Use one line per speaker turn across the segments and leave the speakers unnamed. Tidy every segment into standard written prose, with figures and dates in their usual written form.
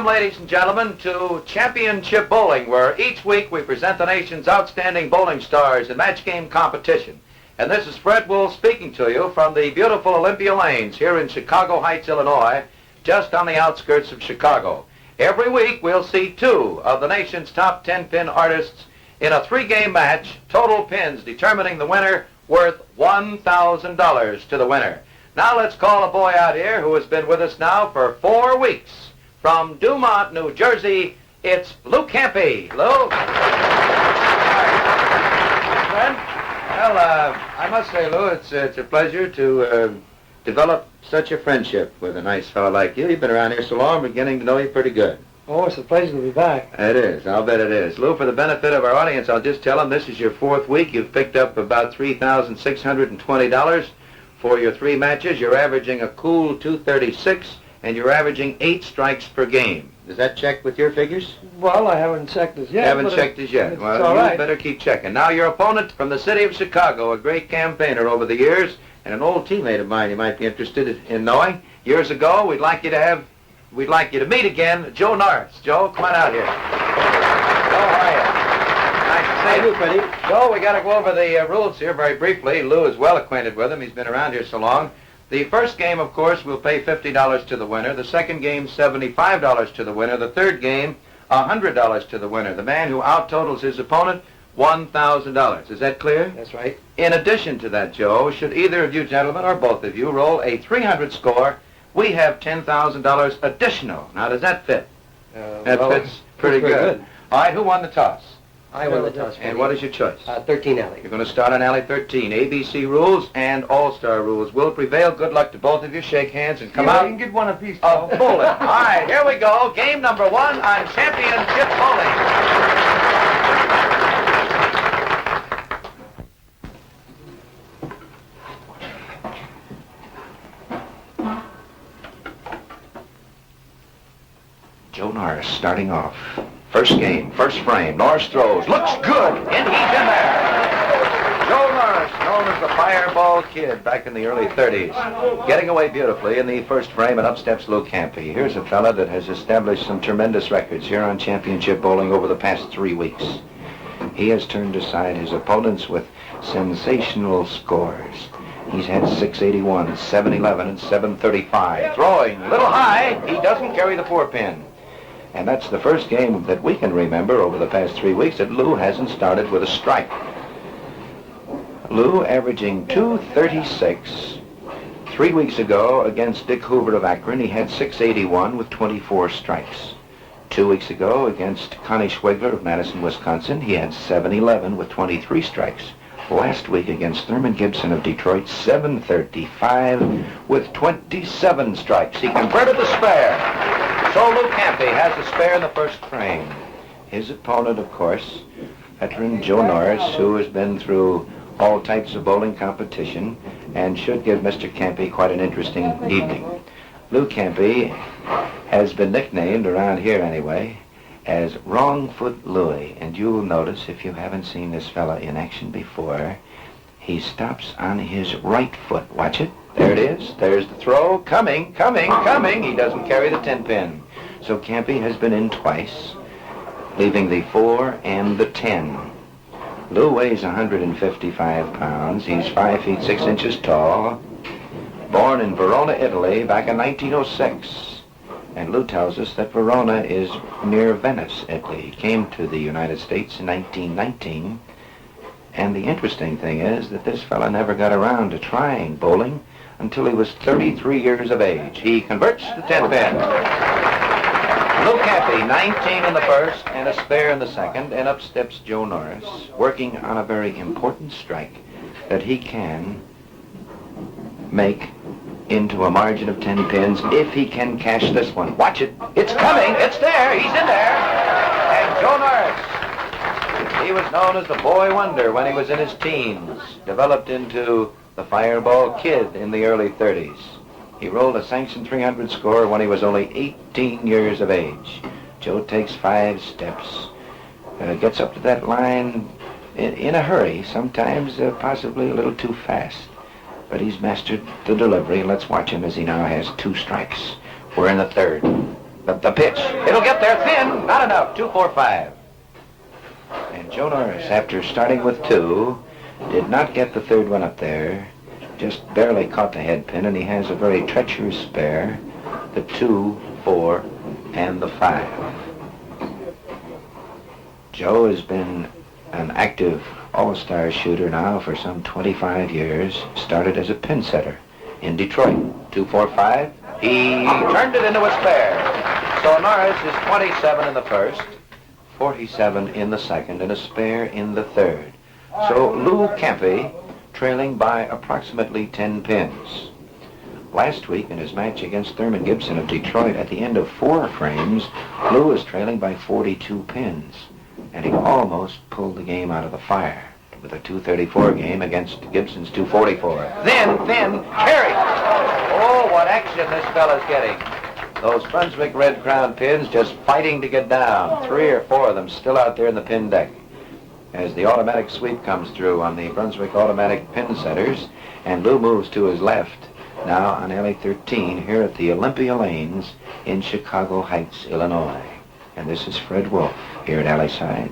Welcome, ladies and gentlemen, to Championship Bowling, where each week we present the nation's outstanding bowling stars in match game competition. And this is Fred Wolf speaking to you from the beautiful Olympia Lanes here in Chicago Heights, Illinois, just on the outskirts of Chicago. Every week we'll see two of the nation's top 10-pin artists in a three-game match, total pins determining the winner, worth $1,000 to the winner. Now let's call a boy out here who has been with us now for 4 weeks. From Dumont, New Jersey, it's Lou Campi. Lou? Friend? Well, I must say, Lou, it's a pleasure to develop such a friendship with a nice fellow like you. You've been around here so long, I'm beginning to know you pretty good.
Oh, it's a pleasure to be back.
It is. I'll bet it is. Lou, for the benefit of our audience, I'll just tell them this is your 4th week. You've picked up about $3,620 for your 3 matches. You're averaging a cool 236, and you're averaging 8 strikes per game. Does that check with your figures?
Well, I haven't checked this yet.
Haven't checked as yet.
It's
Well,
all
you
right.
better keep checking. Now, your opponent from the city of Chicago, a great campaigner over the years, and an old teammate of mine you might be interested in knowing. Years ago, we'd like you to meet again, Joe Norris. Joe, come on out here. Joe, how are you? Nice to see you, Freddie. Joe, we got to go over the rules here very briefly. Lou is well acquainted with them. He's been around here so long. The first game, of course, will pay $50 to the winner. The second game, $75 to the winner. The third game, $100 to the winner. The man who out-totals his opponent, $1,000. Is that clear?
That's right.
In addition to that, Joe, should either of you gentlemen or both of you roll a 300 score, we have $10,000 additional. Now, does that fit? That fits pretty good. All right, who won the toss?
I won the toss.
And what is your choice?
13 alley.
You're going to start on alley 13. ABC rules and all-star rules will prevail. Good luck to both of you. Shake hands and come out.
You can get one apiece.
Of bowling. All right, here we go. Game number 1 on Championship Bowling. Joe Norris starting off. First game, first frame. Norris throws. Looks good. And he's in there. Joe Norris, known as the Fireball Kid back in the early 30s. Getting away beautifully in the first frame, and up steps Lou Campi. Here's a fella that has established some tremendous records here on Championship Bowling over the past 3 weeks. He has turned aside his opponents with sensational scores. He's had 681, 711, and 735. Throwing a little high. He doesn't carry the 4-pin. And that's the first game that we can remember over the past 3 weeks that Lou hasn't started with a strike. Lou averaging 236. 3 weeks ago against Dick Hoover of Akron, he had 681 with 24 strikes. 2 weeks ago against Connie Schwegler of Madison, Wisconsin, he had 711 with 23 strikes. Last week against Thurman Gibson of Detroit, 735 with 27 strikes. He converted the spare. So Lou Campi has a spare in the first frame. His opponent, of course, veteran Joe Norris, who has been through all types of bowling competition and should give Mr. Campi quite an interesting evening. Lou Campi has been nicknamed, around here anyway, as Wrong Foot Louie. And you'll notice, if you haven't seen this fella in action before, he stops on his right foot. Watch it. There it is. There's the throw. Coming. He doesn't carry the 10-pin. So Campi has been in twice, leaving the 4 and the 10. Lou weighs 155 pounds. He's 5 feet 6 inches tall. Born in Verona, Italy, back in 1906. And Lou tells us that Verona is near Venice, Italy. He came to the United States in 1919. And the interesting thing is that this fella never got around to trying bowling until he was 33 years of age. He converts the 10-pin. Lou Campi, 19 in the first and a spare in the second, and up steps Joe Norris, working on a very important strike that he can make into a margin of 10 pins if he can cash this one. Watch it. It's coming. It's there. He's in there. And Joe Norris, he was known as the Boy Wonder when he was in his teens, developed into the Fireball Kid in the early 30s. He rolled a sanctioned 300 score when he was only 18 years of age. Joe takes 5 steps, gets up to that line in a hurry, sometimes possibly a little too fast. But he's mastered the delivery. Let's watch him as he now has 2 strikes. We're in the third. The pitch. It'll get there thin. Not enough. 2-4-5. And Joe Norris, after starting with 2, did not get the third one up there. Just barely caught the head pin, and he has a very treacherous spare. The 2, 4, and the 5. Joe has been an active all-star shooter now for some 25 years. Started as a pin setter in Detroit. 2-4-5. He turned it into a spare. So Norris is 27 in the first, 47 in the second, and a spare in the third. So Lou Campi trailing by approximately 10 pins. Last week in his match against Thurman Gibson of Detroit, at the end of 4 frames, Lou was trailing by 42 pins, and he almost pulled the game out of the fire with a 234 game against Gibson's 244. Then, carry! Oh, what action this fella's getting. Those Brunswick Red Crown pins just fighting to get down. 3 or 4 of them still out there in the pin deck. As the automatic sweep comes through on the Brunswick automatic pin setters, and Lou moves to his left, now on alley 13 here at the Olympia Lanes in Chicago Heights, Illinois. And this is Fred Wolf here at alley side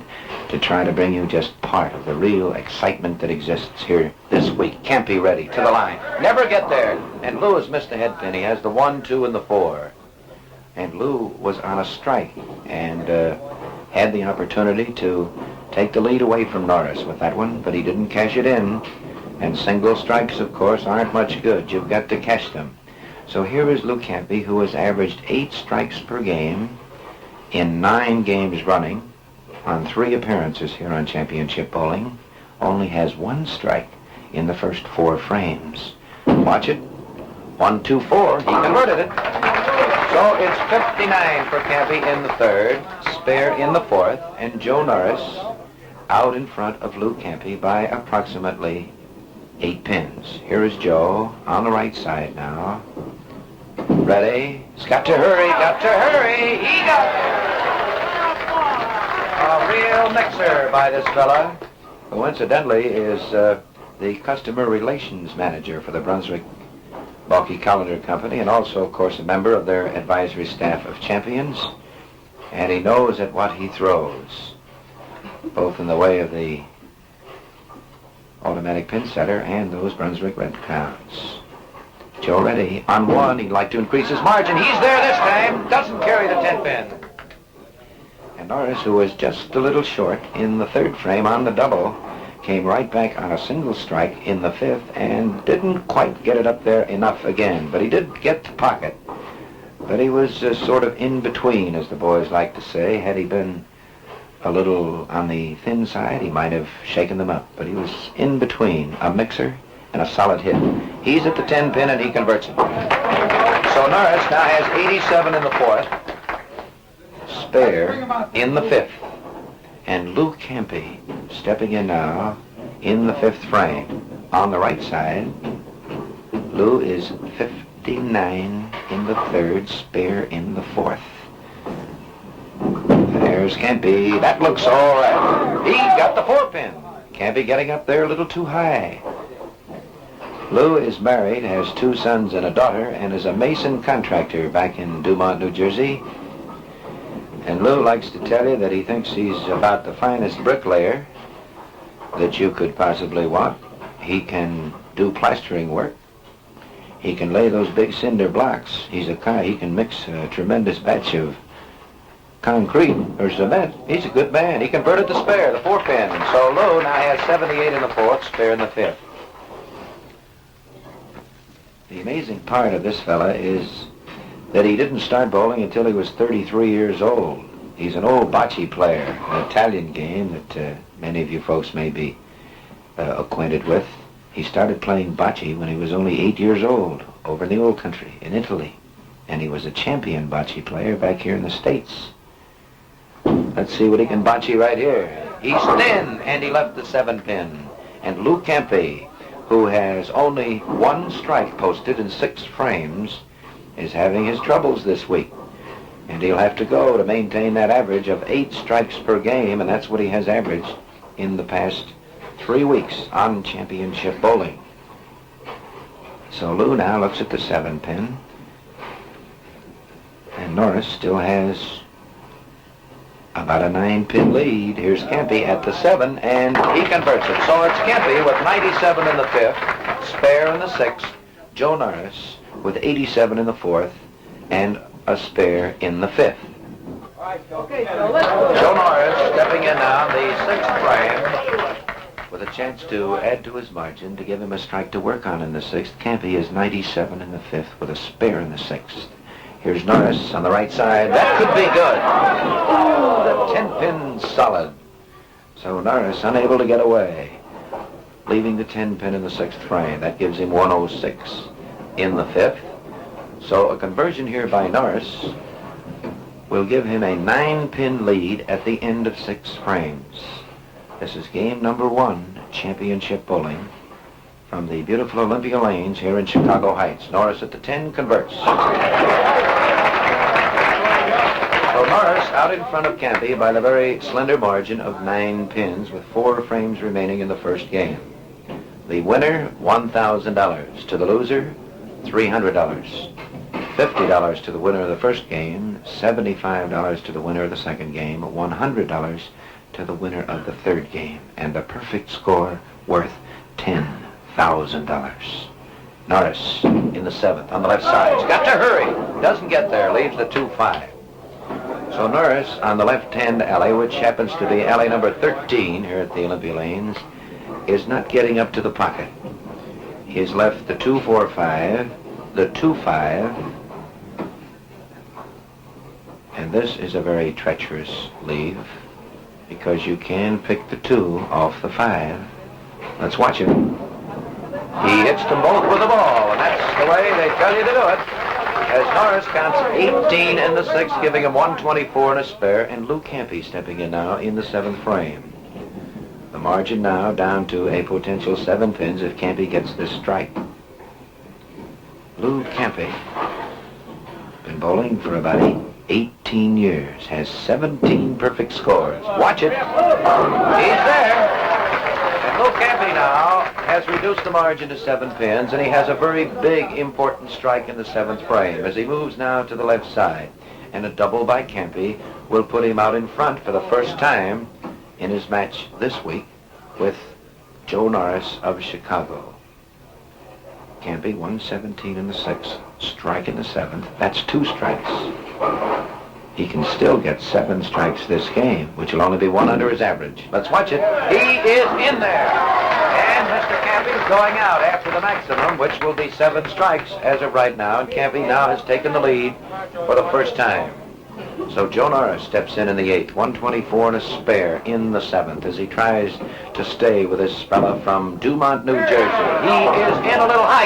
to try to bring you just part of the real excitement that exists here this week. Campi ready to the line. Never get there. And Lou has missed a head pin. He has the 1, 2, and the 4. And Lou was on a strike and had the opportunity to take the lead away from Norris with that one, but he didn't cash it in. And single strikes, of course, aren't much good. You've got to cash them. So here is Lou Campi, who has averaged 8 strikes per game in 9 games running on 3 appearances here on Championship Bowling. Only has 1 strike in the first 4 frames. Watch it. 1, 2, 4. He converted it. So it's 59 for Campi in the third, spare in the fourth, and Joe Norris out in front of Lou Campi by approximately 8 pins. Here is Joe on the right side now. Ready? He's got to hurry, He got a real mixer by this fella, who incidentally is the customer relations manager for the Brunswick Bulky Colander Company, and also, of course, a member of their advisory staff of champions. And he knows at what he throws, both in the way of the automatic pin setter and those Brunswick Red Crowns. Joe ready. On 1, he'd like to increase his margin. He's there this time. Doesn't carry the 10 pin. And Norris, who was just a little short in the third frame on the double, came right back on a single strike in the 5th and didn't quite get it up there enough again. But he did get the pocket. But he was sort of in between, as the boys like to say. Had he been a little on the thin side, he might have shaken them up. But he was in between, a mixer and a solid hit. He's at the 10 pin and he converts it. So Norris now has 87 in the 4th, spare in the 5th. And Lou Campi stepping in now in the 5th frame. On the right side, Lou is 59 in the 3rd, spare in the 4th. There's Campi. That looks all right. He got the 4 pin. Campi getting up there a little too high. Lou is married, has 2 sons and a daughter, and is a mason contractor back in Dumont, New Jersey. And Lou likes to tell you that he thinks he's about the finest bricklayer that you could possibly want. He can do plastering work. He can lay those big cinder blocks. He can mix a tremendous batch of concrete or cement. He's a good man. He converted the spare, the 4 pin. So Lou now has 78 in the 4th, spare in the 5th. The amazing part of this fella is that he didn't start bowling until he was 33 years old. He's an old bocce player, an Italian game that many of you folks may be acquainted with. He started playing bocce when he was only 8 years old over in the old country, in Italy. And he was a champion bocce player back here in the States. Let's see what he can bocce right here. He's thin, and he left the 7 pin. And Lou Campi, who has only 1 strike posted in 6 frames, is having his troubles this week. And he'll have to go to maintain that average of 8 strikes per game, and that's what he has averaged in the past 3 weeks on Championship Bowling. So Lou now looks at the 7 pin. And And Norris still has about a 9-pin lead. Here's Campi at the 7, and he converts it. So it's Campi with 97 in the 5th, spare in the 6th, Joe Norris with 87 in the 4th, and a spare in the 5th.
Okay, so let's go.
Joe Norris stepping in now in the 6th frame with a chance to add to his margin to give him a strike to work on in the 6th. Campi is 97 in the 5th with a spare in the 6th. Here's Norris on the right side. That could be good. The 10-pin solid. So Norris unable to get away, leaving the 10-pin in the 6th frame. That gives him 106 in the 5th. So a conversion here by Norris will give him a 9-pin lead at the end of 6 frames. This is game number 1, championship bowling, from the beautiful Olympia Lanes here in Chicago Heights. Norris at the 10 converts. So Norris out in front of Campi by the very slender margin of 9 pins with 4 frames remaining in the first game. The winner, $1,000. To the loser, $300. $50 to the winner of the first game, $75 to the winner of the second game, $100 to the winner of the third game, and a perfect score worth $10,000. Norris in the 7th on the left side. He's got to hurry. Doesn't get there. Leaves the 2-5. So Norris on the left-hand alley, which happens to be alley number 13 here at the Olympia Lanes, is not getting up to the pocket. He's left the 2-4-5, the 2-5, and this is a very treacherous leave because you can pick the 2 off the 5. Let's watch him. He hits them both with the ball, and that's the way they tell you to do it. As Norris counts 18 in the 6th, giving him 124 and a spare, and Lou Campi stepping in now in the 7th frame. The margin now down to a potential 7 pins if Campi gets this strike. Lou Campi, been bowling for about 18 years, has 17 perfect scores. Watch it. He's there. And Lou Campi now has reduced the margin to 7 pins, and he has a very big, important strike in the 7th frame as he moves now to the left side. And a double by Campi will put him out in front for the first time in his match this week with Joe Norris of Chicago. Campi 117 in the 6th, strike in the 7th. That's 2 strikes. He can still get 7 strikes this game, which will only be 1 under his average. Let's watch it. He is in there. And Mr. Campi is going out after the maximum, which will be 7 strikes as of right now. And Campi now has taken the lead for the first time. So Joe Norris steps in the 8th, 124 and a spare in the 7th as he tries to stay with this fella from Dumont, New Jersey. He is in a little high.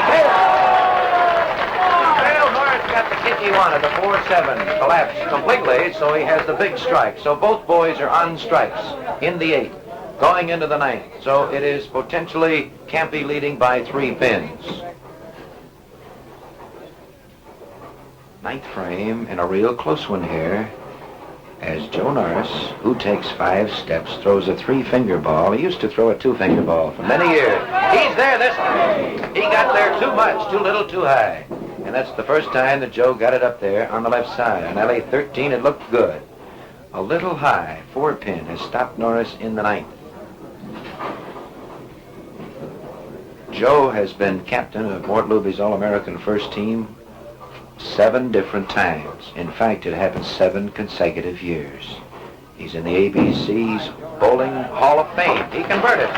Well, Norris got the kick he wanted. The 4-7 collapsed completely, so he has the big strike. So both boys are on strikes in the 8th, going into the 9th. So it is potentially Campi leading by 3 pins. 9th frame, and a real close one here, as Joe Norris, who takes 5 steps, throws a 3-finger ball. He used to throw a 2-finger ball for many years. He's there this time. He got there too much, too little, too high. And that's the first time that Joe got it up there on the left side. On LA 13, it looked good. A little high, 4-pin has stopped Norris in the 9th. Joe has been captain of Mort Luby's All-American first team 7 different times. In fact, it happened 7 consecutive years. He's in the ABC's Bowling Hall of Fame. He converted.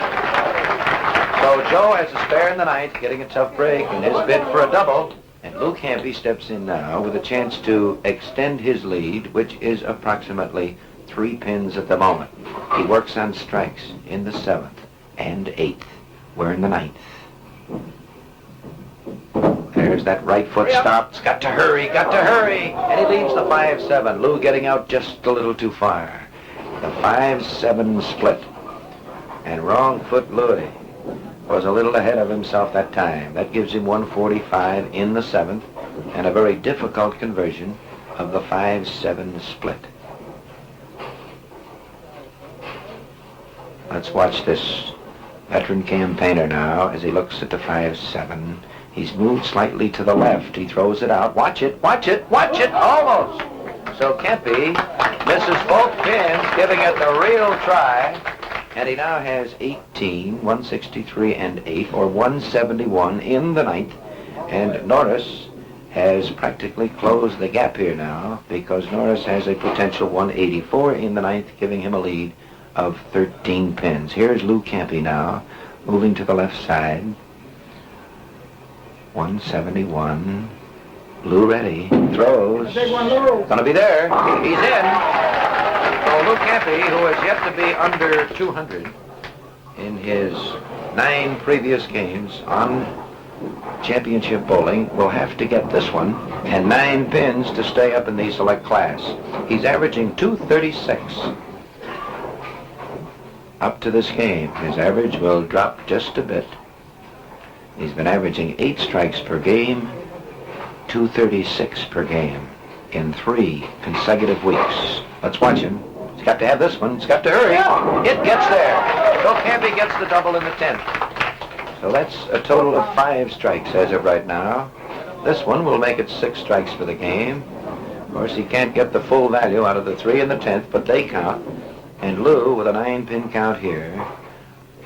So Joe has a spare in the 9th, getting a tough break in his bid for a double. And Lou Campi steps in now with a chance to extend his lead, which is approximately 3 pins at the moment. He works on strikes in the 7th and 8th. We're in the 9th. There's that right foot stopped. Got to hurry, got to hurry. And he leaves the 5-7. Lou getting out just a little too far. The 5-7 split. And wrong foot Louis was a little ahead of himself that time. That gives him 145 in the 7th and a very difficult conversion of the 5-7 split. Let's watch this veteran campaigner now as he looks at the 5-7. He's moved slightly to the left. He throws it out. Watch it, watch it, watch it. Almost. So Campi misses both pins, giving it the real try. And he now has 18, 163 and 8, or 171 in the ninth. And Norris has practically closed the gap here now, because Norris has a potential 184 in the ninth, giving him a lead of 13 pins. Here's Lou Campi now, moving to the left side. 171. Lou ready. Throws. Gonna be there. He's in. So Lou Campi, who has yet to be under 200 in his 9 previous games on championship bowling, will have to get this one and 9 pins to stay up in the select class. He's averaging 236 up to this game. His average will drop just a bit. He's been averaging 8 strikes per game, 236 per game in 3 consecutive weeks. Let's watch him. He's got to have this one. He's got to hurry. It gets there. So Campi gets the double in the 10th. So that's a total of 5 strikes as of right now. This one will make it 6 strikes for the game. Of course, he can't get the full value out of the 3 and the 10th, but they count. And Lou, with a 9-pin count here,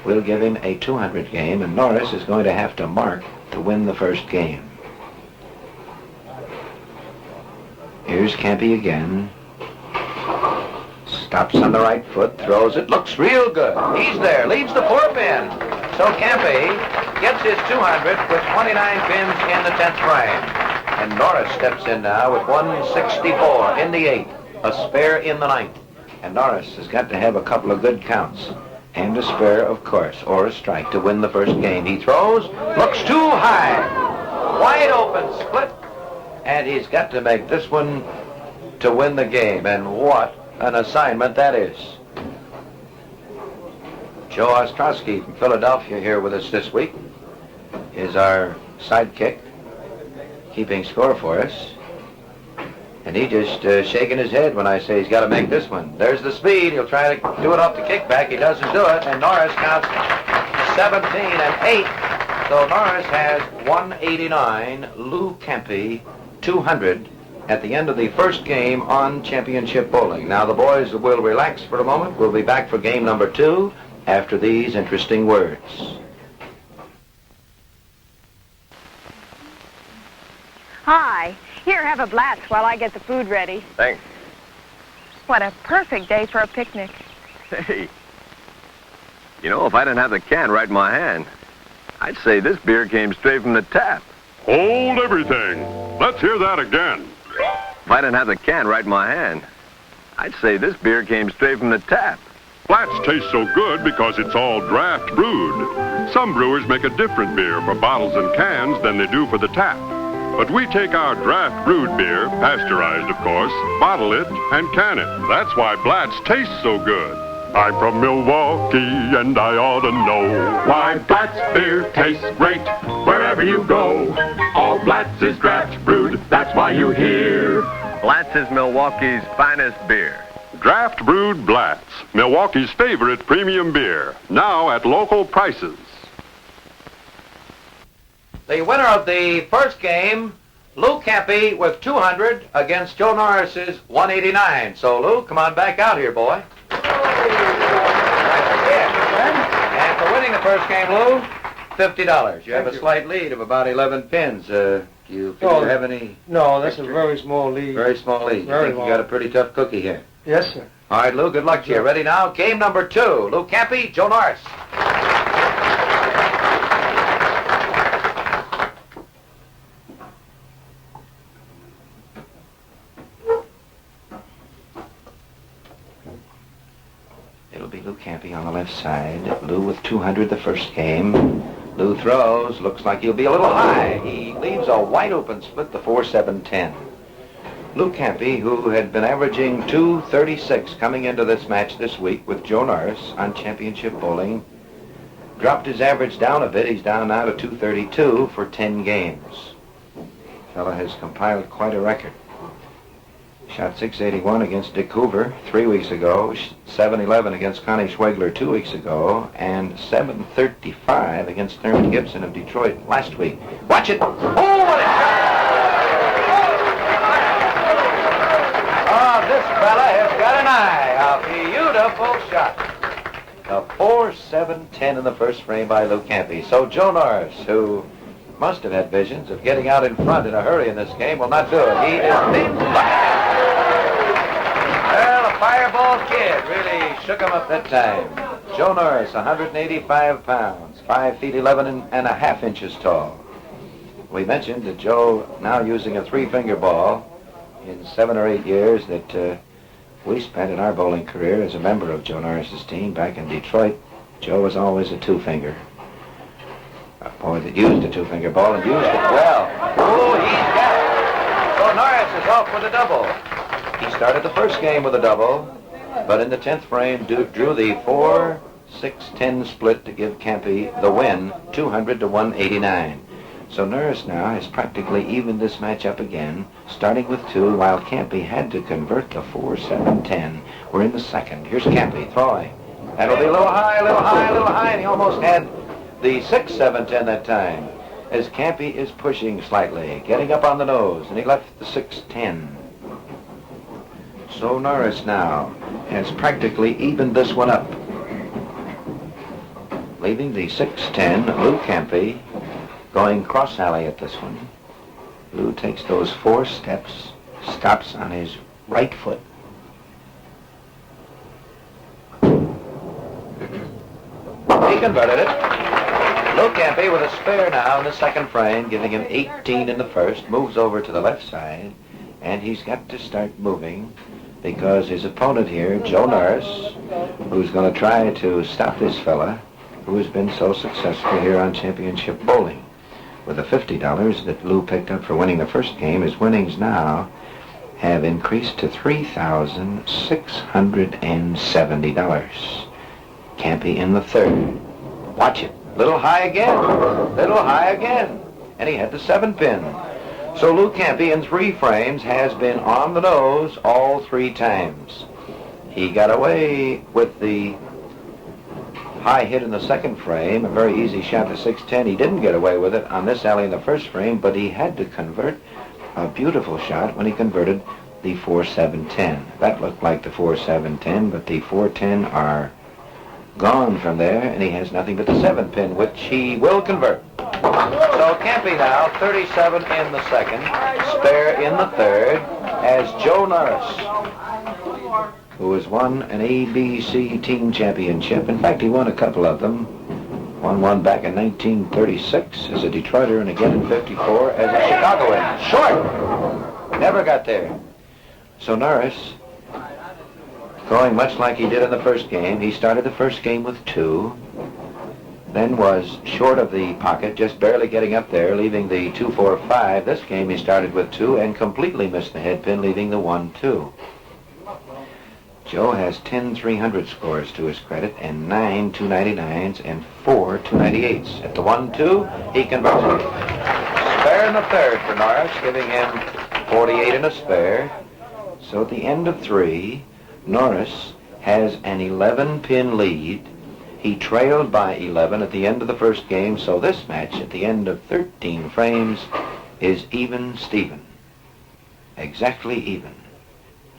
will give him a 200 game, and Norris is going to have to mark to win the first game. Here's Campi again. Stops on the right foot, throws it, looks real good. He's there, leaves the 4-pin. So Campi gets his 200 with 29 pins in the 10th frame. And Norris steps in now with 164 in the 8th, a spare in the 9th. And Norris has got to have a couple of good counts, and a spare, of course, or a strike to win the first game. He throws, looks too high, wide open split, and he's got to make this one to win the game. And what an assignment that is. Joe Ostrowski from Philadelphia here with us this week is our sidekick, keeping score for us. And he just shaking his head when I say he's got to make this one. There's the speed. He'll try to do it off the kickback. He doesn't do it. And Norris counts 17 and 8. So Norris has 189. Lou Campi 200 at the end of the first game on championship bowling. Now the boys will relax for a moment. We'll be back for game number 2 after these interesting words.
Hi. Here, have a Blatz while I get the food ready.
Thanks.
What a perfect day for a picnic.
Hey, you know, if I didn't have the can right in my hand, I'd say this beer came straight from the tap.
Hold everything. Let's hear that again.
If I didn't have the can right in my hand, I'd say this beer came straight from the tap.
Blatz tastes so good because it's all draft brewed. Some brewers make a different beer for bottles and cans than they do for the tap. But we take our draft brewed beer, pasteurized of course, bottle it, and can it. That's why Blatz tastes so good. I'm from Milwaukee and I ought to know why Blatz beer tastes great wherever you go. All Blatz is draft brewed, that's why you hear.
Blatz is Milwaukee's finest beer.
Draft brewed Blatz, Milwaukee's favorite premium beer, now at local prices.
The winner of the first game, Lou Campi with 200 against Joe Norris's 189. So Lou, come on back out here, boy. And for winning the first game, Lou, $50. You have a slight lead of about 11 pins. Do you feel you have any?
No, that's a very small lead.
Very small lead. You think you got a pretty tough cookie here?
Yes, sir.
All right, Lou, good luck to you. Ready now? Game number 2. Lou Campi, Joe Norris. It'll be Lou Campi on the left side. Lou with 200 the first game. Lou throws. Looks like he'll be a little high. He leaves a wide open split, the 4-7-10. Lou Campi, who had been averaging 236 coming into this match this week with Joe Norris on championship bowling, dropped his average down a bit. He's down now to 232 for 10 games. Fella has compiled quite a record. Shot 681 against Dick Hoover 3 weeks ago, 711 against Connie Schwegler 2 weeks ago, and 735 against Thurman Gibson of Detroit last week. Watch it! Oh, what a shot! Oh, has got an eye. A beautiful shot. A 4-7-10 in the first frame by Lou Campi. So Joe Norris, who must have had visions of getting out in front in a hurry in this game, will not do it. He is being Well, a fireball kid really shook him up that time. Joe Norris, 185 pounds, 5 feet 11 and a half inches tall. We mentioned that Joe now using a three-finger ball in 7 or 8 years that we spent in our bowling career as a member of Joe Norris's team back in Detroit. Joe was always a two-finger. A boy that used a two-finger ball and used it well. Oh, he's got it. So Norris is off with a double. He started the first game with a double, but in the 10th frame drew the 4-6-10 split to give Campi the win, 200 to 189. So Norris now has practically evened this match up again, starting with 2, while Campi had to convert the 4-7-10. We're in the second. Here's Campi throwing. That'll be a little high, a little high, a little high, and he almost had the 6-7-10 that time, as Campi is pushing slightly, getting up on the nose, and he left the 6-10. So Norris now has practically evened this one up, leaving the 6-10, Lou Campi, going cross-alley at this one. Lou takes those 4 steps, stops on his right foot. He converted it. Lou Campi with a spare now in the second frame, giving him 18 in the first, moves over to the left side, and he's got to start moving because his opponent here, Joe Norris, who's going to try to stop this fella who has been so successful here on championship bowling. With the $50 that Lou picked up for winning the first game, his winnings now have increased to $3,670. Campi in the third. Watch it. Little high again. Little high again. And he had the 7-pin. So Lou Campi in 3 frames has been on the nose all 3 times. He got away with the high hit in the second frame, a very easy shot to 6-10. He didn't get away with it on this alley in the first frame, but he had to convert a beautiful shot when he converted the 4-7-10. That looked like the 4-7-10, but the 4-10 are gone from there, and he has nothing but the 7-pin, which he will convert. So Campi now, 37 in the second, spare in the third, as Joe Norris, who has won an ABC team championship. In fact, he won a couple of them. Won one back in 1936 as a Detroiter, and again in 54 as a Chicagoan. Short! Never got there. So Norris, going much like he did in the first game, he started the first game with 2, then was short of the pocket, just barely getting up there, leaving the 2-4-5. This game he started with 2 and completely missed the head pin, leaving the 1-2. Joe has 10 300 scores to his credit, and 9 299s and 4 298s. At the 1-2, he converts it. Spare in the third for Norris, giving him 48 and a spare. So at the end of 3, Norris has an 11-pin lead. He trailed by 11 at the end of the first game, so this match at the end of 13 frames is even Steven. Exactly even.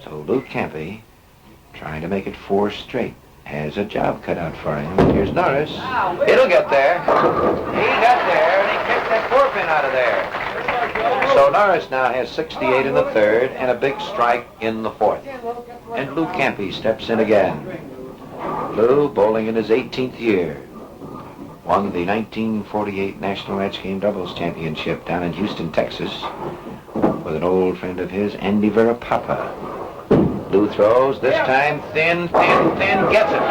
So Lou Campi, trying to make it 4 straight, has a job cut out for him. Here's Norris. It'll get there. He got there, and he kicked that 4-pin out of there. So Norris now has 68 in the third and a big strike in the fourth. And Lou Campi steps in again. Lou, bowling in his 18th year, won the 1948 National Match Game Doubles Championship down in Houston, Texas, with an old friend of his, Andy Verapapa. Lou throws, this time thin, gets it.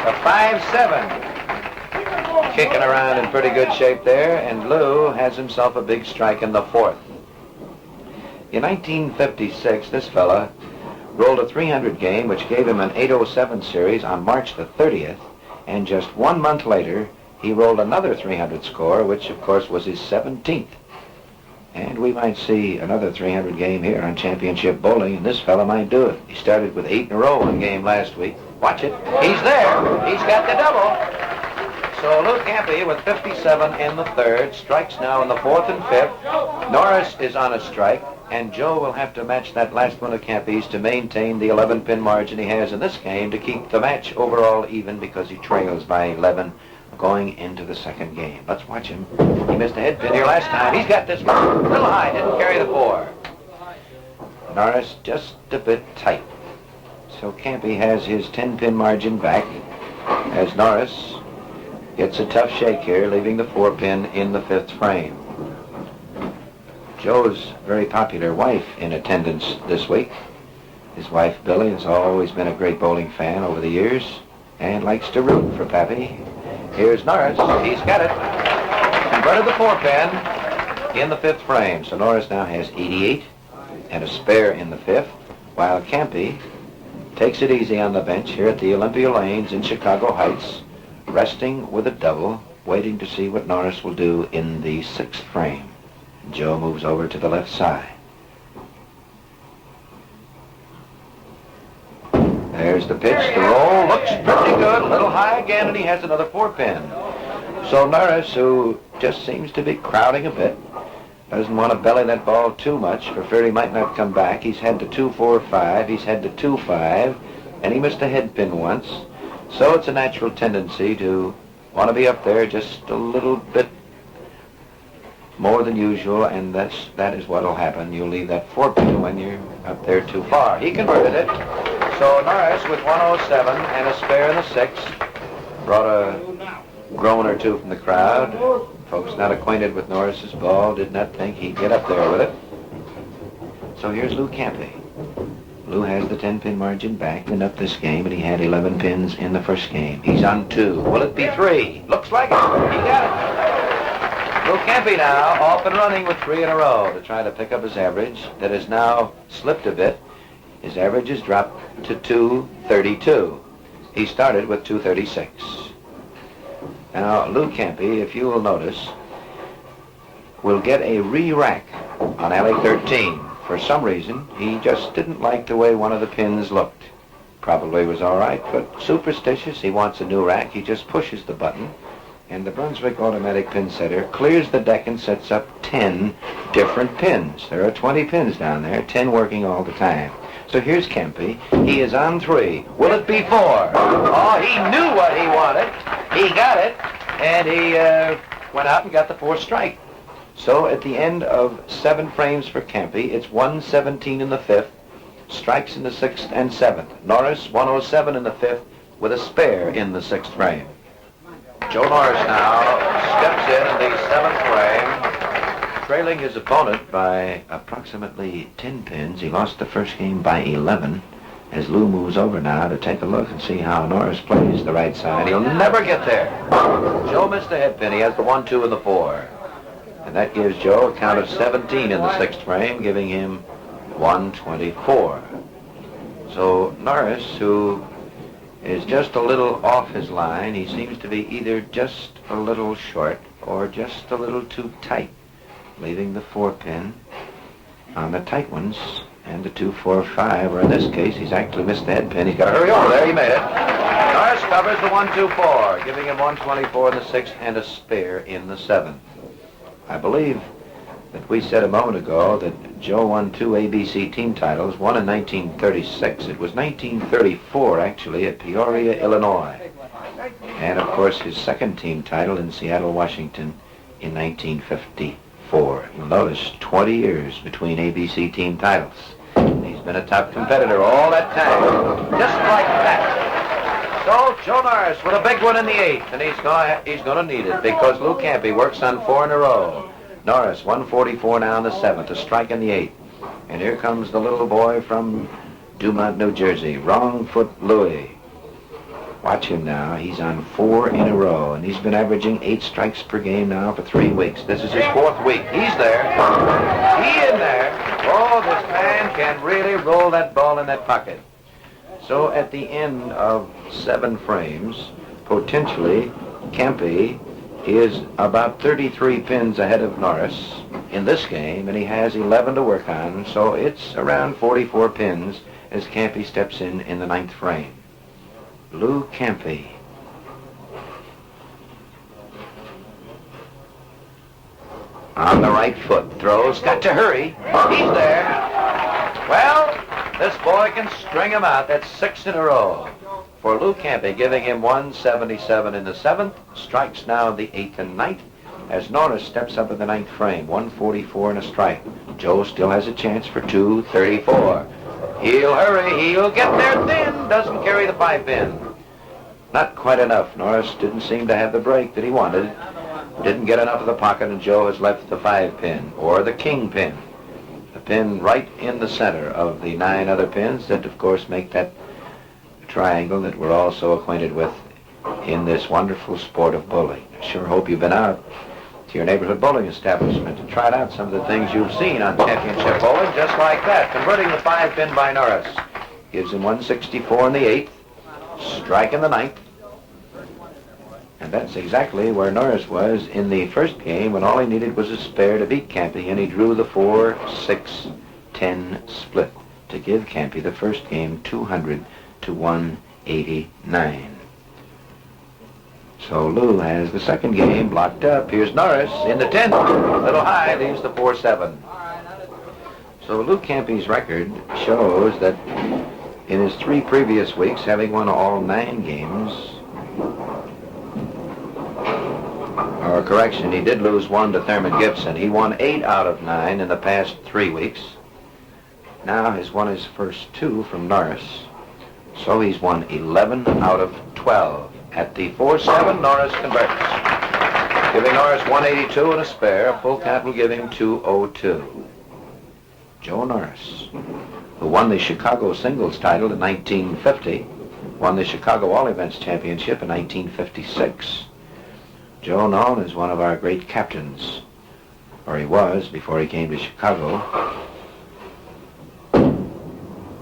A 5-7. Kicking around in pretty good shape there, and Lou has himself a big strike in the fourth. In 1956, this fella rolled a 300 game, which gave him an 807 series on March the 30th, and just 1 month later, he rolled another 300 score, which of course was his 17th. And we might see another 300 game here on championship bowling, and this fella might do it. He started with 8 in a row one game last week. Watch it. He's there. He's got the double. So Lou Campi with 57 in the third, strikes now in the fourth and fifth. Norris is on a strike. and Joe will have to match that last one of Campi's to maintain the 11-pin margin he has in this game to keep the match overall even because he trails by 11 going into the second game. Let's watch him. He missed a head pin here last time. He's got this one. A little high, didn't carry the 4. Norris just a bit tight. So Campi has his 10-pin margin back as Norris gets a tough shake here, leaving the 4-pin in the 5th frame. Joe's very popular wife in attendance this week. His wife, Billy, has always been a great bowling fan over the years and likes to root for Pappy. Here's Norris. He's got it. Converted the 4-pin in the 5th frame. So Norris now has 88 and a spare in the 5th, while Campi takes it easy on the bench here at the Olympia Lanes in Chicago Heights, resting with a double, waiting to see what Norris will do in the 6th frame. Joe moves over to the left side. There's the pitch. The roll looks pretty good. A little high again, and he has another 4-pin. So Norris, who just seems to be crowding a bit, doesn't want to belly that ball too much for fear he might not come back. He's had the 2-4-5. He's had the 2-5, and he missed a head pin once. So it's a natural tendency to want to be up there just a little bit more than usual, and that is what will happen. You'll leave that 4-pin when you're up there too far. He converted it. So Norris with 107 and a spare in the 6th brought a groan or two from the crowd. Folks not acquainted with Norris's ball did not think he'd get up there with it. So here's Lou Campi. Lou has the 10-pin margin back and up this game, and he had 11 pins in the first game. He's on 2. Will it be 3? Looks like it. He got it. Lou Campi now off and running with 3 in a row to try to pick up his average that has now slipped a bit. His average has dropped to 232. He started with 236. Now, Lou Campi, if you will notice, will get a re-rack on alley 13. For some reason, he just didn't like the way one of the pins looked. Probably was all right, but superstitious. He wants a new rack. He just pushes the button, and the Brunswick automatic pin setter clears the deck and sets up 10 different pins. There are 20 pins down there, 10 working all the time. So here's Campi. He is on 3. Will it be 4? Oh, he knew what he wanted. He got it, and he went out and got the 4th strike. So at the end of 7 frames for Campi, it's 117 in the 5th, strikes in the 6th and 7th. Norris 107 in the 5th with a spare in the 6th frame. Joe Norris now steps in the 7th frame, trailing his opponent by approximately 10 pins. He lost the first game by 11. As Lou moves over now to take a look and see how Norris plays the right side. He'll never get there. Joe missed a head pin. He has the 1-2 and the 4. And that gives Joe a count of 17 in the 6th frame, giving him 124. So Norris, who is just a little off his line, he seems to be either just a little short or just a little too tight, leaving the 4-pin on the tight ones. And the 2-4-5, or in this case, he's actually missed the head pin. He's got to hurry over there. He made it. Norris covers the 1-2-4, giving him 124 in the 6th and a spare in the 7th. I believe that we said a moment ago that Joe won 2 ABC team titles, one in 1936. It was 1934, actually, at Peoria, Illinois. And, of course, his second team title in Seattle, Washington in 1954. You'll notice 20 years between ABC team titles. He's been a top competitor all that time, just like that. So Joe Norris with a big one in the 8th, and he's gonna need it because Lou Campi works on 4 in a row. Norris 144 now in the 7th, a strike in the 8th, and here comes the little boy from Dumont, New Jersey, Wrong Foot Louie. Watch him now. He's on 4 in a row, and he's been averaging 8 strikes per game now for 3 weeks. This is his 4th week. He's there. He in there. Oh, this man can really roll that ball in that pocket. So at the end of 7 frames, potentially, Campi is about 33 pins ahead of Norris in this game, and he has 11 to work on, so it's around 44 pins as Campi steps in the 9th frame. Lou Campi. On the right foot, throws, got to hurry. He's there. Well, this boy can string him out. That's 6 in a row. For Lou Campi, giving him 177 in the 7th, strikes now the 8th and 9th, as Norris steps up in the 9th frame, 144 and a strike. Joe still has a chance for 234. He'll hurry, he'll get there thin, doesn't carry the 5-pin. Not quite enough. Norris didn't seem to have the break that he wanted. Didn't get enough of the pocket, and Joe has left the 5-pin, or the king pin. The pin right in the center of the 9 other pins that, of course, make that triangle that we're all so acquainted with in this wonderful sport of bowling. I sure hope you've been out to your neighborhood bowling establishment and tried out some of the things you've seen on championship bowling, just like that. Converting the 5-pin by Norris. Gives him 164 in the 8th, striking the 9th. And that's exactly where Norris was in the first game, when all he needed was a spare to beat Campi, and he drew the 4-6-10 split to give Campi the first game 200 to 189. So Lou has the second game blocked up. Here's Norris in the 10th. A little high, leaves the 4-7. So Lou Campi's record shows that in his 3 previous weeks, having won all 9 games, or correction, he did lose 1 to Thurman Gibson. He won 8 out of 9 in the past 3 weeks. Now he's won his first 2 from Norris. So he's won 11 out of 12. At the 4-7, Norris converts, giving Norris 182 and a spare. A full count will give him 202. Joe Norris, who won the Chicago singles title in 1950, won the Chicago All Events Championship in 1956. Joe, known as one of our great captains, or he was before he came to Chicago.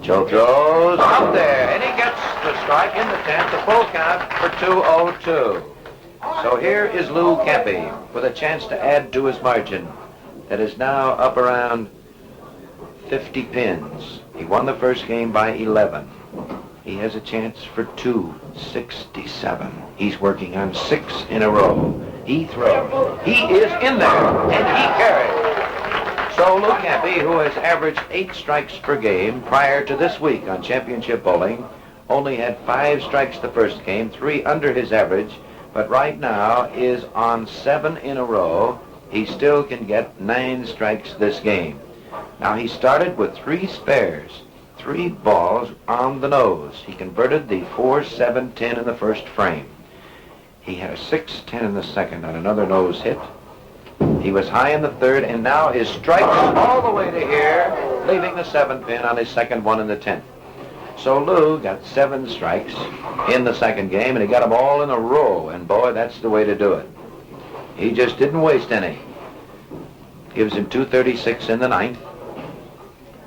Joe throws up there, and he gets the strike in the 10th, the full count for 202. So here is Lou Campi with a chance to add to his margin that is now up around 50 pins. He won the first game by 11. He has a chance for 267. He's working on 6 in a row. He throws. He is in there, and he carries. So Lou Campi, who has averaged 8 strikes per game prior to this week on championship bowling, only had 5 strikes the first game, 3 under his average, but right now is on 7 in a row. He still can get 9 strikes this game. Now he started with 3 spares, 3 balls on the nose. He converted the 4-7-10 in the first frame. He had a 6-10 in the second on another nose hit. He was high in the third, and now his strikes all the way to here, leaving the 7-pin on his second one in the 10th. So Lou got 7 strikes in the second game, and he got them all in a row, and boy, that's the way to do it. He just didn't waste any. Gives him 236 in the 9th.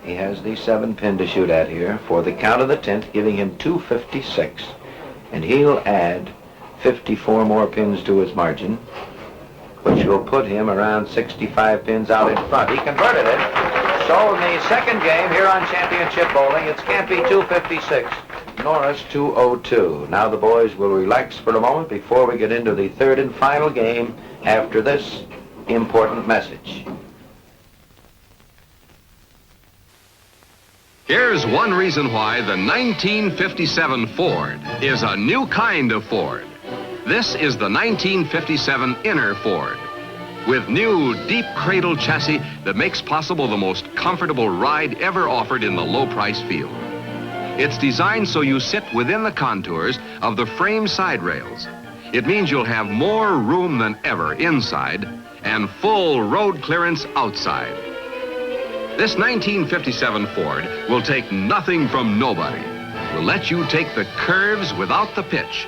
He has the 7-pin to shoot at here for the count of the 10th, giving him 256, and he'll add 54 more pins to his margin, which will put him around 65 pins out in front. He converted it. So in the second game here on championship bowling, it's Campi 256, Norris 202. Now the boys will relax for a moment before we get into the third and final game after this important message.
Here's one reason why the 1957 Ford is a new kind of Ford. This is the 1957 Inner Ford, with new deep cradle chassis that makes possible the most comfortable ride ever offered in the low-price field. It's designed so you sit within the contours of the frame side rails. It means you'll have more room than ever inside and full road clearance outside. This 1957 Ford will take nothing from nobody. Will let you take the curves without the pitch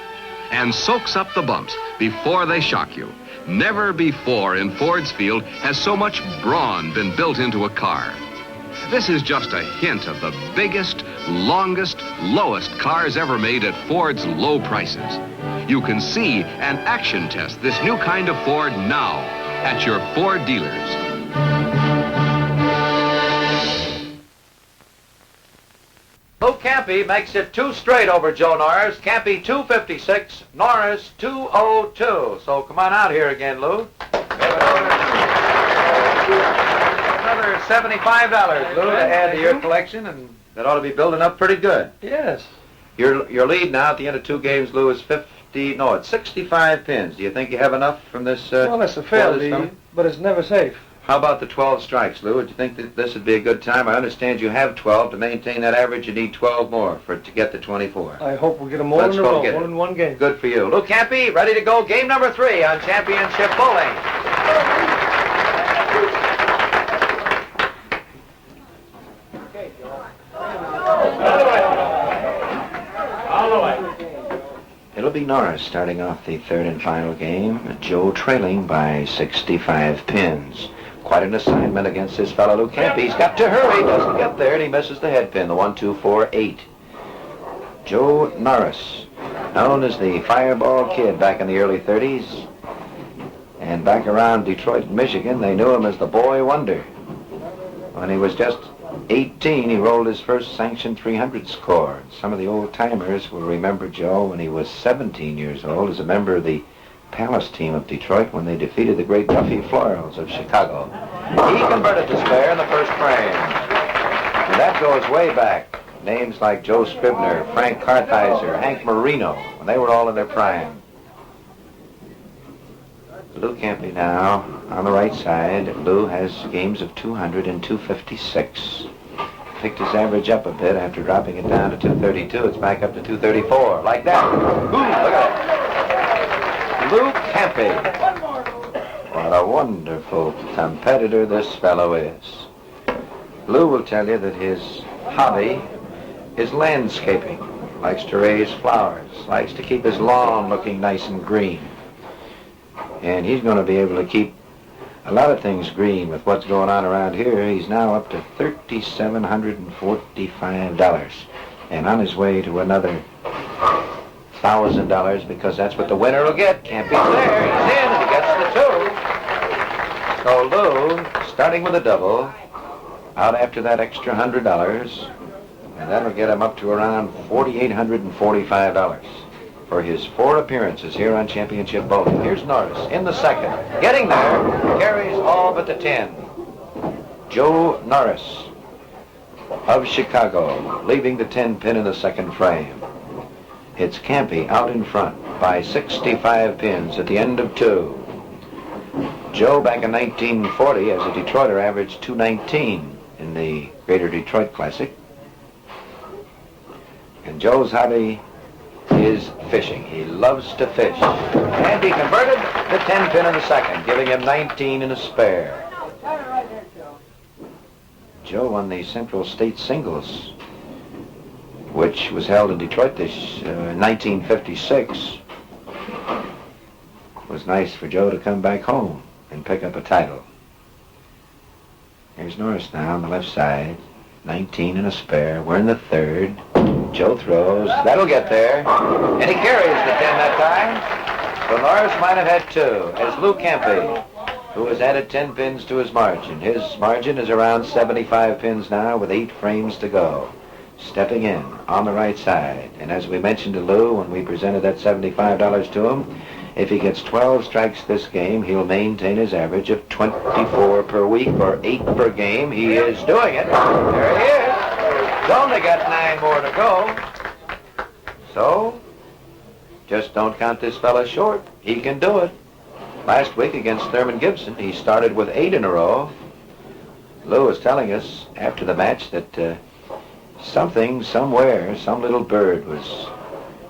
and soaks up the bumps before they shock you. Never before in Ford's field has so much brawn been built into a car. This is just a hint of the biggest, longest, lowest cars ever made at Ford's low prices. You can see and action test this new kind of Ford now at your Ford dealers.
Lou Campi makes it 2 straight over Joe Norris. Campi 256, Norris 202. So come on out here again, Lou. Another $75, Lou, to add to your collection, and that ought to be building up pretty good.
Yes.
Your lead now at the end of 2 games, Lou, is it's 65 pins. Do you think you have enough from this?
Well, that's a fair
this
lead,
fellow?
but it's never safe.
How about the 12 strikes, Lou? Would you think that this would be a good time? I understand you have 12. To maintain that average, you need 12 more to get to 24.
I hope we'll get them all
Let's
in a
go
row,
get it.
all in one game.
Good for you. Lou Campi, ready to go. Game number 3 on Championship Bowling. It'll be Norris starting off the 3rd and final game. Joe trailing by 65 pins. Quite an assignment against this fellow Lou Campi. He's got to hurry. Doesn't get there, and he misses the head pin. The 1, 2, 4, 8. Joe Norris, known as the Fireball Kid back in the early 30s. And back around Detroit, Michigan, they knew him as the Boy Wonder. When he was just 18, he rolled his first sanctioned 300 score. Some of the old-timers will remember Joe when he was 17 years old as a member of the Palace team of Detroit when they defeated the great Duffy Florals of Chicago. He converted to spare in the first frame. And that goes way back. Names like Joe Scribner, Frank Kartheiser, Hank Marino, when they were all in their prime. Lou Campi now on the right side. Lou has games of 200 and 256. Picked his average up a bit after dropping it down to 232. It's back up to 234. Like that. Ooh, look at that. Lou Campi. What a wonderful competitor this fellow is. Lou will tell you that his hobby is landscaping. Likes to raise flowers. Likes to keep his lawn looking nice and green. And he's going to be able to keep a lot of things green with what's going on around here. He's now up to $3,745 and on his way to another $1,000 because that's what the winner will get. Campi's there. He's in and he gets the 2. So Lou, starting with a double, out after that extra $100, and that'll get him up to around $4,845. For his 4 appearances here on Championship Bowling. Here's Norris in the second. Getting there, carries all but the 10. Joe Norris of Chicago, leaving the 10 pin in the second frame. It's Campi out in front by 65 pins at the end of 2. Joe back in 1940 as a Detroiter averaged 219 in the Greater Detroit Classic. And Joe's hobby is fishing. He loves to fish. And he converted the 10 pin in the second, giving him 19 and a spare. Joe won the Central State Singles, which was held in Detroit this 1956. It was nice for Joe to come back home and pick up a title. Here's Norris now on the left side. 19 and a spare. We're in the 3rd. Joe throws. That'll get there. And he carries the 10 that time. So Norris might have had 2. As Lou Campi, who has added 10 pins to his margin. His margin is around 75 pins now with 8 frames to go. Stepping in on the right side. And as we mentioned to Lou when we presented that $75 to him, if he gets 12 strikes this game, he'll maintain his average of 24 per week or 8 per game. He is doing it. There he is. He's only got 9 more to go. So, just don't count this fella short. He can do it. Last week against Thurman Gibson, he started with 8 in a row. Lou was telling us after the match that something, somewhere, some little bird was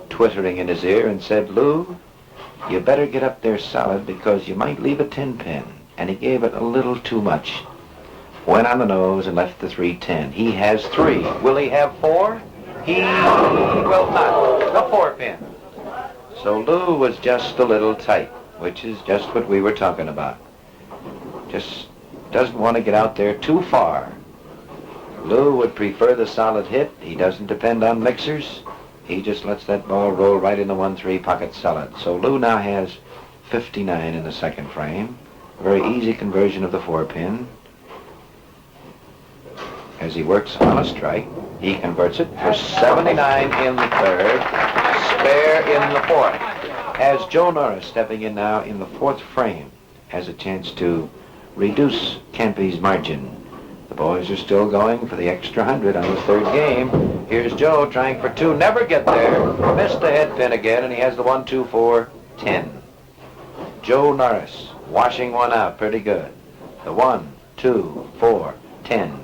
twittering in his ear and said, Lou, you better get up there solid because you might leave a 10 pin. And he gave it a little too much. Went on the nose and left the 310. He has 3. Will he have 4? He will not. The 4 pin. So Lou was just a little tight, which is just what we were talking about. Just doesn't want to get out there too far. Lou would prefer the solid hit. He doesn't depend on mixers. He just lets that ball roll right in the 1-3 pocket solid. So Lou now has 59 in the second frame. A very easy conversion of the 4 pin. As he works on a strike, he converts it for 79 in the 3rd, spare in the 4th. As Joe Norris, stepping in now in the 4th frame, has a chance to reduce Campi's margin. The boys are still going for the extra 100 on the third game. Here's Joe trying for 2, never get there. Missed the head pin again, and he has the 1, 2, 4, 10. Joe Norris washing one out pretty good. The 1, 2, 4, 10.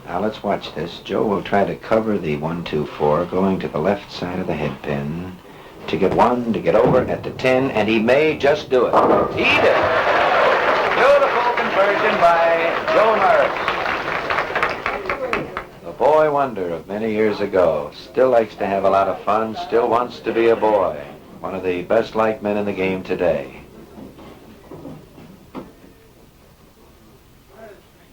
Now let's watch this. Joe will try to cover the 1, 2, 4, going to the left side of the head pin to get 1, to get over at the 10, and he may just do it. He did. Beautiful conversion by Joe Norris. The boy wonder of many years ago. Still likes to have a lot of fun, still wants to be a boy. One of the best liked men in the game today.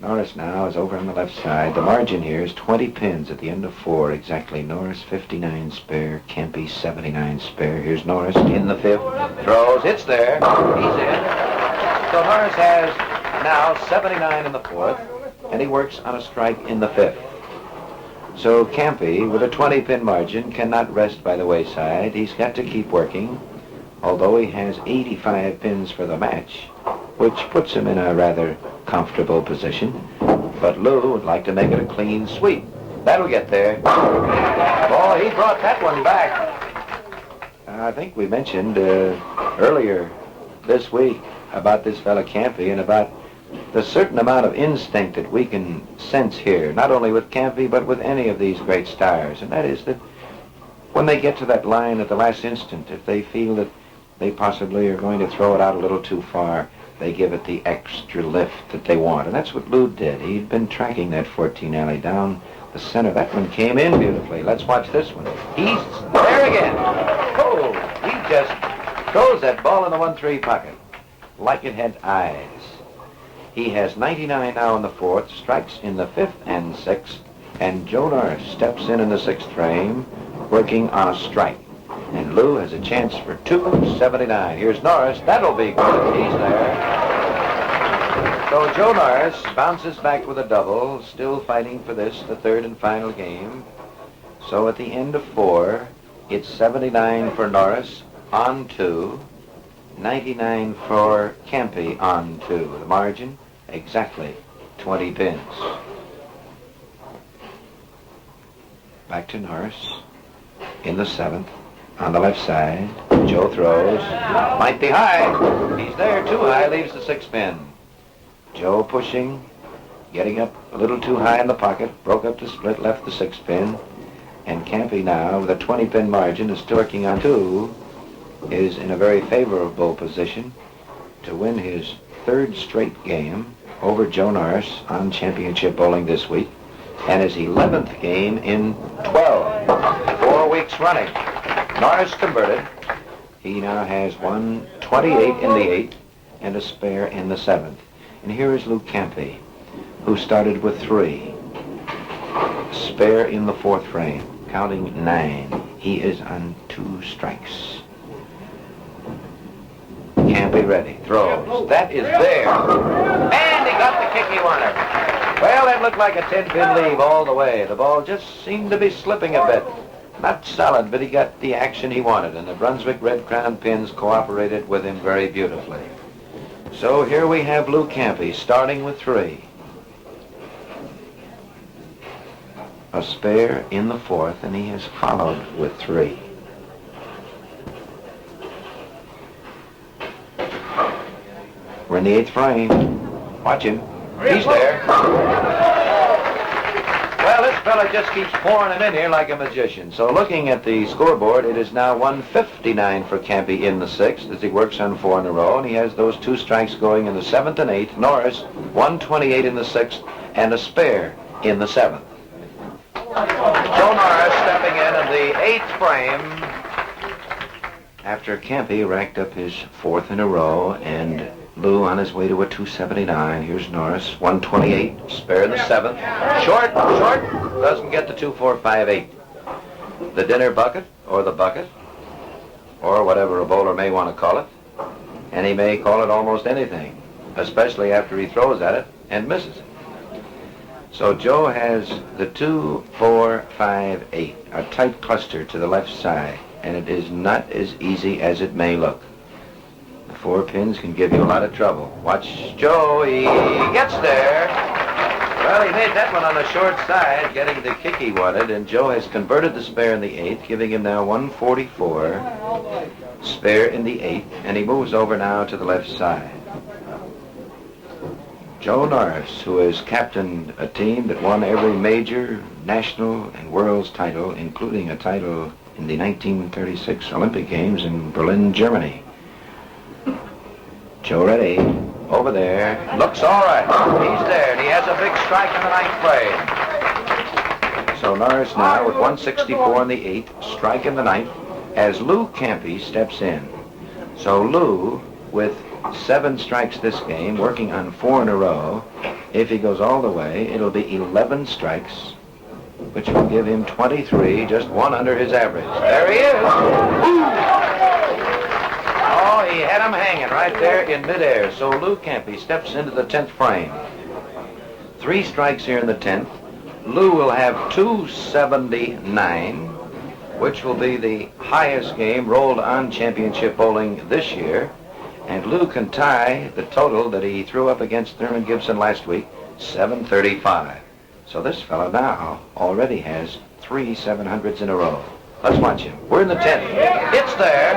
Norris now is over on the left side. The margin here is 20 pins at the end of 4 exactly. Norris 59 spare, Campi 79 spare. Here's Norris in the 5th. Throws, it's there. He's in. So Norris has now 79 in the 4th, and he works on a strike in the 5th. So Campi, with a 20-pin margin, cannot rest by the wayside. He's got to keep working, although he has 85 pins for the match, which puts him in a rather comfortable position. But Lou would like to make it a clean sweep. That'll get there. Oh, he brought that one back. I think we mentioned earlier this week about this fella Campi and about the certain amount of instinct that we can sense here, not only with Campi but with any of these great stars. And that is that when they get to that line at the last instant, if they feel that they possibly are going to throw it out a little too far, they give it the extra lift that they want. And that's what Lou did. He'd been tracking that 14 alley down the center. That one came in beautifully. Let's watch this one. He's there again. Oh, he just throws that ball in the 1-3 pocket like it had eyes. He has 99 now in the 4th, strikes in the 5th and 6th, and Joe Norris steps in the 6th frame, working on a strike. And Lou has a chance for 279. Here's Norris. That'll be good. He's there. So Joe Norris bounces back with a double, still fighting for this, the third and final game. So at the end of 4, it's 79 for Norris on 2, 99 for Campi on 2. The margin, exactly 20 pins. Back to Norris in the 7th. On the left side, Joe throws. Might be high. He's there, too high, leaves the 6 pin. Joe pushing, getting up a little too high in the pocket, broke up the split, left the 6 pin. And Campi now, with a 20-pin margin, is still working on 2, is in a very favorable position to win his 3rd straight game over Joe Norris on championship bowling this week, and his 11th game in 12, 4 weeks running. Norris converted. He now has 128 in the 8th and a spare in the 7th. And here is Lou Campi, who started with 3. Spare in the 4th frame, counting 9. He is on 2 strikes. Campi ready, throws. That is there. And he got the kick he wanted. Well, that looked like a 10-pin leave all the way. The ball just seemed to be slipping a bit. Not solid, but he got the action he wanted, and the Brunswick Red Crown pins cooperated with him very beautifully. So here we have Lou Campi starting with 3. A spare in the 4th, and he has followed with 3. We're in the 8th frame. Watch him. He's there. Well, this fella just keeps pouring them in here like a magician. So looking at the scoreboard, it is now 159 for Campi in the 6th as he works on 4 in a row, and he has those 2 strikes going in the 7th and 8th. Norris, 128 in the 6th, and a spare in the 7th. Joe Norris stepping in the 8th frame after Campi racked up his 4th in a row, and Lou on his way to a 279. Here's Norris, 128, spare the 7th. Short, doesn't get the 2-4-5-8. The dinner bucket, or the bucket, or whatever a bowler may want to call it. And he may call it almost anything, especially after he throws at it and misses it. So Joe has the 2-4-5-8, a tight cluster to the left side. and it is not as easy as it may look. The 4 pins can give you a lot of trouble. Watch Joe, he gets there. Well, he made that one on the short side, getting the kick he wanted, and Joe has converted the spare in the 8th, giving him now 144, spare in the 8th, and he moves over now to the left side. Joe Norris, who has captained a team that won every major, national, and world's title, including a title in the 1936 Olympic Games in Berlin, Germany. Joe ready. Over there. Looks all right. He's there, and he has a big strike in the 9th frame. So Norris now with 164 in the 8th, strike in the 9th, as Lou Campi steps in. So Lou, with 7 strikes this game, working on 4 in a row. If he goes all the way, it'll be 11 strikes, which will give him 23, just 1 under his average. There he is. Oh, he had him hanging right there in midair. So Lou Campi steps into the 10th frame. 3 strikes here in the 10th. Lou will have 279, which will be the highest game rolled on championship bowling this year. And Lou can tie the total that he threw up against Thurman Gibson last week, 735. So this fellow now already has 3 700s in a row. Let's watch him. We're in the 10th. It's there.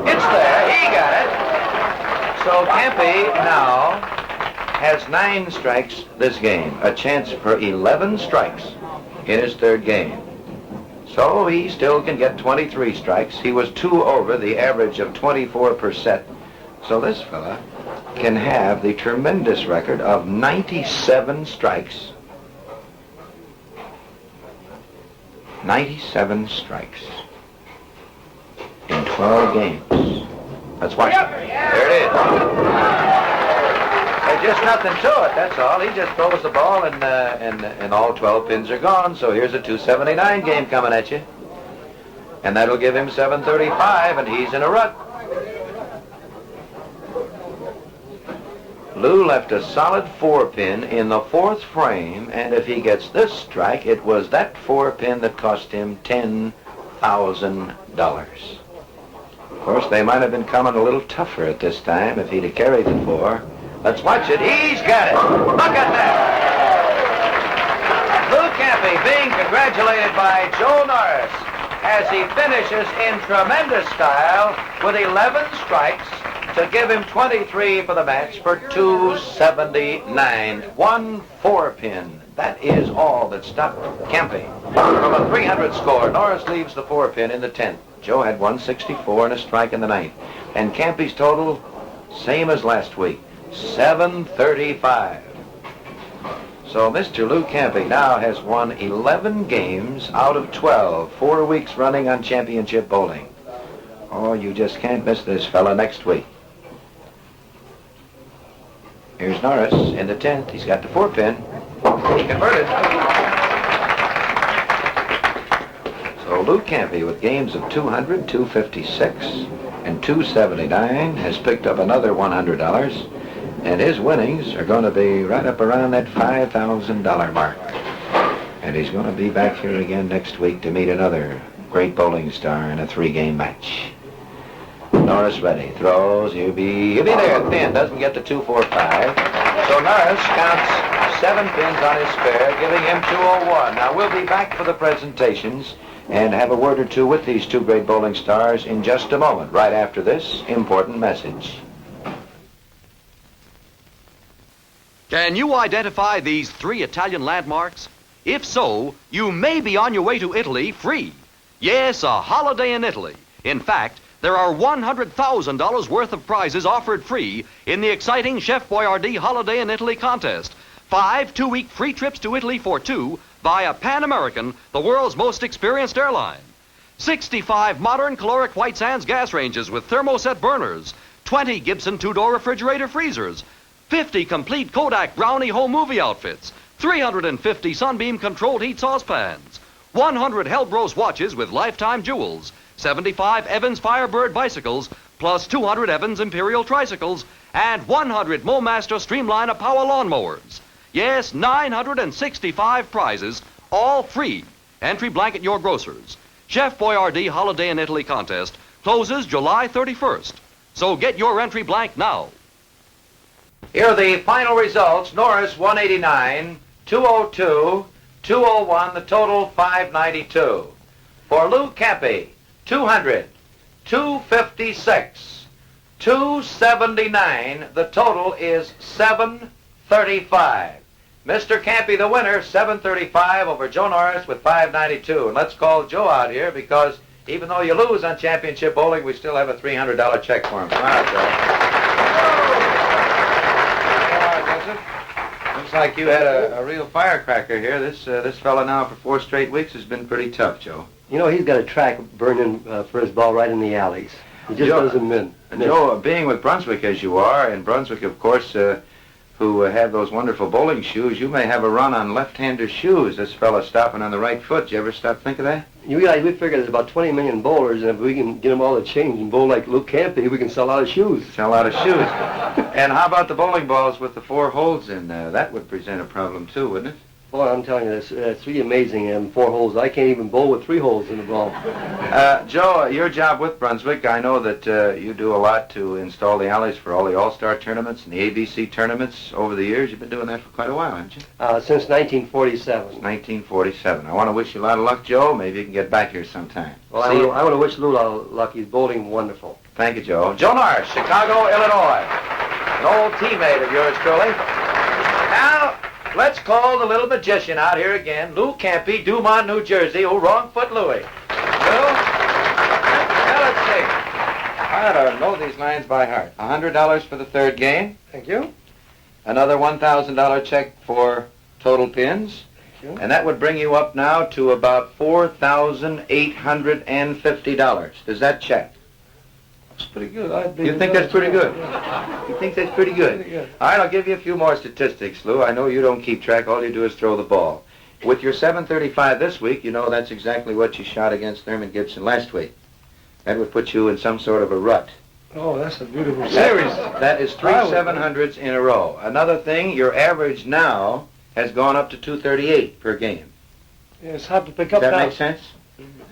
It's there. He got it. So Campi now has 9 strikes this game. A chance for 11 strikes in his 3rd game. So he still can get 23 strikes. He was 2 over the average of 24 per set. So this fella can have the tremendous record of 97 strikes. 97 strikes in 12 games. Let's watch it. There it is. There's just nothing to it, that's all. He just throws the ball and all 12 pins are gone. So here's a 279 game coming at you. And that'll give him 735, and he's in a rut. Lou left a solid 4-pin in the 4th frame, and if he gets this strike, it was that 4-pin that cost him $10,000. Of course, they might have been coming a little tougher at this time if he'd have carried the 4. Let's watch it. He's got it. Look at that. Lou Campi being congratulated by Joe Norris as he finishes in tremendous style with 11 strikes to give him 23 for the match for 279. 1 4-pin. That is all that stopped Campi from a 300 score. Norris leaves the 4-pin in the 10th. Joe had 164 and a strike in the 9th. And Campi's total, same as last week, 735. So Mr. Lou Campi now has won 11 games out of 12, 4 weeks running on championship bowling. Oh, you just can't miss this fella next week. Here's Norris in the 10th. He's got the 4-pin. He converted. So Lou Campi, with games of 200, 256, and 279, has picked up another $100, and his winnings are going to be right up around that $5,000 mark. And he's going to be back here again next week to meet another great bowling star in a 3-game match. Norris ready, throws, he'll be there at thin, doesn't get the 245. So Norris counts 7 pins on his spare, giving him 201. Now we'll be back for the presentations and have a word or two with these 2 great bowling stars in just a moment, right after this important message.
Can you identify these 3 Italian landmarks? If so, you may be on your way to Italy free. Yes, a holiday in Italy. In fact, there are $100,000 worth of prizes offered free in the exciting Chef Boyardee Holiday in Italy contest. 5 2-week free trips to Italy for 2 via Pan American, the world's most experienced airline. 65 modern caloric White Sands gas ranges with thermoset burners. 20 Gibson 2-door refrigerator freezers. 50 complete Kodak Brownie home movie outfits. 350 Sunbeam controlled heat saucepans. 100 Hellbros watches with lifetime jewels. 75 Evans Firebird bicycles, plus 200 Evans Imperial tricycles, and 100 Momaster Streamliner power lawnmowers. Yes, 965 prizes, all free. Entry blanket your grocers. Chef Boyardee Holiday in Italy contest closes July 31st. So get your entry blank now.
Here are the final results. Norris 189, 202, 201, the total 592. For Lou Campi, 200, 256, 279, the total is 735. Mr. Campi, the winner, 735 over Joe Norris with 592. And let's call Joe out here because even though you lose on championship bowling, we still have a $300 check for him. Come on, Joe. Looks like you had a real firecracker here. This fella now for 4 straight weeks has been pretty tough, Joe.
You know, he's got a track burning for his ball right in the alleys. He just doesn't win.
And Joe, being with Brunswick as you are, and Brunswick, of course, who have those wonderful bowling shoes, you may have a run on left-hander shoes. This fella stopping on the right foot. Did you ever stop to think of that?
We figured there's about 20 million bowlers, and if we can get them all to change and bowl like Luke Campi, we can sell a lot of shoes.
Sell a lot of shoes. And how about the bowling balls with the 4 holes in there? That would present a problem too, wouldn't it?
Boy, I'm telling you, it's really amazing. 4 holes. I can't even bowl with 3 holes in the ball.
Joe, your job with Brunswick, I know that you do a lot to install the alleys for all the All-Star tournaments and the ABC tournaments over the years. You've been doing that for quite a while, haven't you?
Since 1947.
1947. I want to wish you a lot of luck, Joe. Maybe you can get back here sometime.
Well, I want to wish Lou a lot of luck. He's bowling wonderful.
Thank you, Joe. Joe Norris, Chicago, Illinois. An old teammate of yours truly. Now, let's call the little magician out here again, Lou Campi, Dumont, New Jersey. Oh, wrong foot Louie. Lou? Now, let's see. I ought to know these lines by heart. $100 for the 3rd game.
Thank you.
Another $1,000 check for total pins.
Thank you.
And that would bring you up now to about $4,850. Does that check?
That's pretty good.
You think that's pretty good?
Yeah.
You think that's pretty good?
Pretty good.
All right, I'll give you a few more statistics, Lou. I know you don't keep track. All you do is throw the ball. With your 735 this week, you know that's exactly what you shot against Thurman Gibson last week. That would put you in some sort of a rut.
Oh, that's a beautiful series.
That is 3 700s in a row. Another thing, your average now has gone up to 238 per game.
Yeah, it's hard to pick up
Does that
now.
make sense?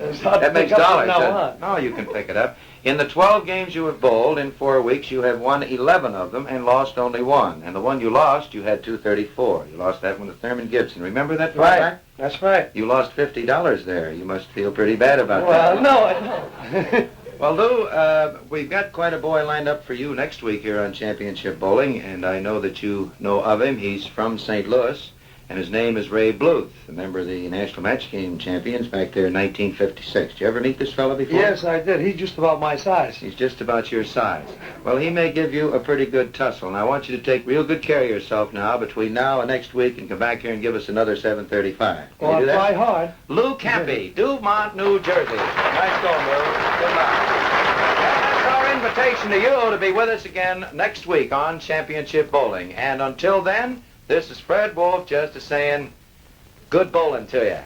It's hard
That
to
makes
pick up
dollars.
from now
doesn't it? No, you can pick it up. In the 12 games you have bowled in 4 weeks, you have won 11 of them and lost only 1. And the one you lost, you had 234. You lost that one to Thurman Gibson. Remember that?
Right. That's right.
You lost $50 there. You must feel pretty bad about
Well,
that.
no, I know.
Well, Lou, we've got quite a boy lined up for you next week here on Championship Bowling, and I know that you know of him. He's from St. Louis, and his name is Ray Bluth, a member of the National Match Game Champions back there in 1956. Did you ever meet this fella before?
Yes, I did. He's just about my size.
He's just about your size. Well, he may give you a pretty good tussle, and I want you to take real good care of yourself now, between now and next week, and come back here and give us another 735. Can
Well,
you
I'll
do that?
try hard.
Lou Campi, Dumont, New Jersey. Nice going, Lou. Good luck. And that's our invitation to you to be with us again next week on Championship Bowling. And until then, this is Fred Wolf just saying good bowling to you.